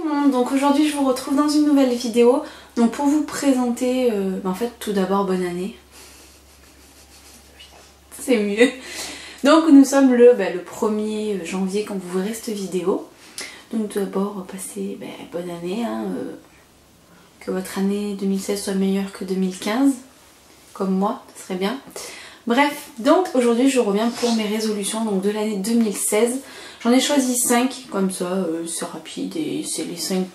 tout le monde, donc aujourd'hui je vous retrouve dans une nouvelle vidéo. Donc pour vous présenter, en fait tout d'abord bonne année. C'est mieux. Donc nous sommes le 1er janvier quand vous verrez cette vidéo. Donc tout d'abord passez bonne année, hein, que votre année 2016 soit meilleure que 2015. Comme moi, ça serait bien. Bref, donc aujourd'hui je reviens pour mes résolutions donc de l'année 2016. J'en ai choisi 5, comme ça c'est rapide et c'est les 5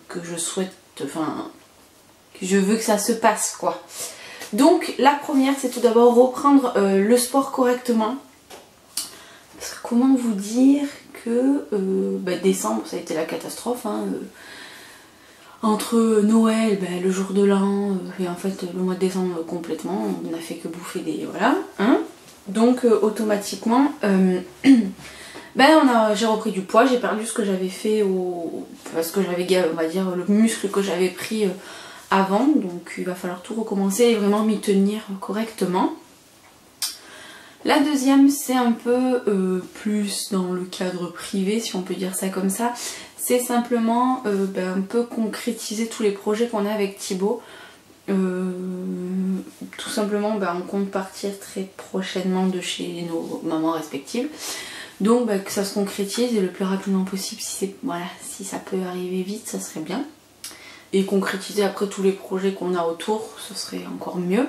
que je souhaite, enfin, que je veux que ça se passe quoi. Donc la première c'est tout d'abord reprendre le sport correctement. Parce que comment vous dire que décembre ça a été la catastrophe, hein, entre Noël, le jour de l'an et en fait le mois de décembre complètement, on n'a fait que bouffer des... voilà, hein. Donc automatiquement, j'ai repris du poids, j'ai perdu ce que j'avais fait parce que j'avais, on va dire, le muscle que j'avais pris avant, donc il va falloir tout recommencer et vraiment m'y tenir correctement. La deuxième c'est un peu plus dans le cadre privé si on peut dire ça comme ça. C'est simplement un peu concrétiser tous les projets qu'on a avec Thibaut. Tout simplement on compte partir très prochainement de chez nos mamans respectives. Donc que ça se concrétise et le plus rapidement possible, si ça peut arriver vite ça serait bien. Et concrétiser après tous les projets qu'on a autour, ce serait encore mieux.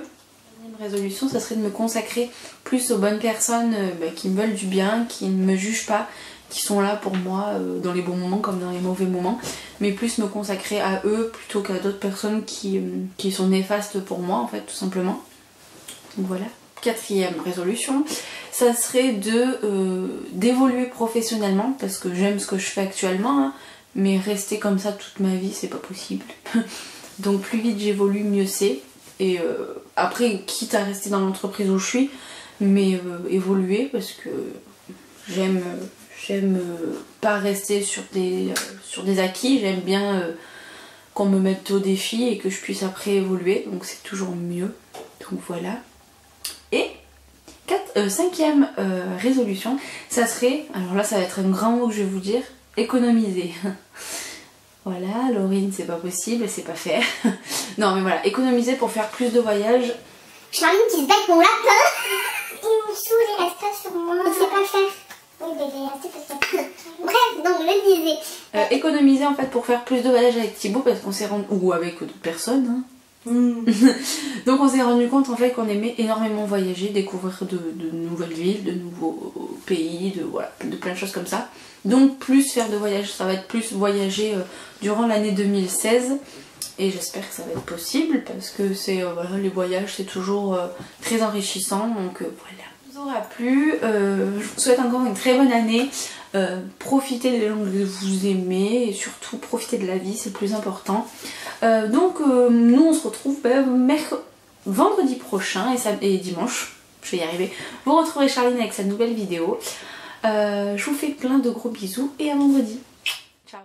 La résolution, ça serait de me consacrer plus aux bonnes personnes qui me veulent du bien, qui ne me jugent pas, qui sont là pour moi dans les bons moments comme dans les mauvais moments, mais plus me consacrer à eux plutôt qu'à d'autres personnes qui sont néfastes pour moi en fait tout simplement. Donc voilà. Quatrième résolution, ça serait d'évoluer professionnellement parce que j'aime ce que je fais actuellement, hein, mais rester comme ça toute ma vie c'est pas possible. Donc plus vite j'évolue mieux c'est. Et après, quitte à rester dans l'entreprise où je suis, mais évoluer parce que j'aime pas rester sur des acquis, j'aime bien qu'on me mette au défi et que je puisse après évoluer, donc c'est toujours mieux. Donc voilà. Et cinquième résolution, ça serait, alors là ça va être un grand mot que je vais vous dire, économiser. Voilà, Laurine, c'est pas possible, c'est pas faire. Non, mais voilà, économiser pour faire plus de voyages. Charline qui se bat avec mon lapin. Il me saoule, il reste pas sur moi. Il sait pas faire. Oui, il est resté parce que... Bref, donc je disais. Économiser en fait pour faire plus de voyages avec Thibaut parce qu'on s'est rendu... ou avec d'autres personnes, hein. Donc on s'est rendu compte en fait qu'on aimait énormément voyager, découvrir de nouvelles villes, de nouveaux pays, de plein de choses comme ça. Donc plus faire de voyages, ça va être plus voyager durant l'année 2016 et j'espère que ça va être possible parce que c'est les voyages c'est toujours très enrichissant, donc voilà. Ça vous aura plu, je vous souhaite encore une très bonne année, profitez des gens que vous aimez et surtout profitez de la vie, c'est le plus important. Donc nous on se retrouve vendredi prochain et dimanche, je vais y arriver, vous retrouverez Charline avec sa nouvelle vidéo. Je vous fais plein de gros bisous et à vendredi. Ciao.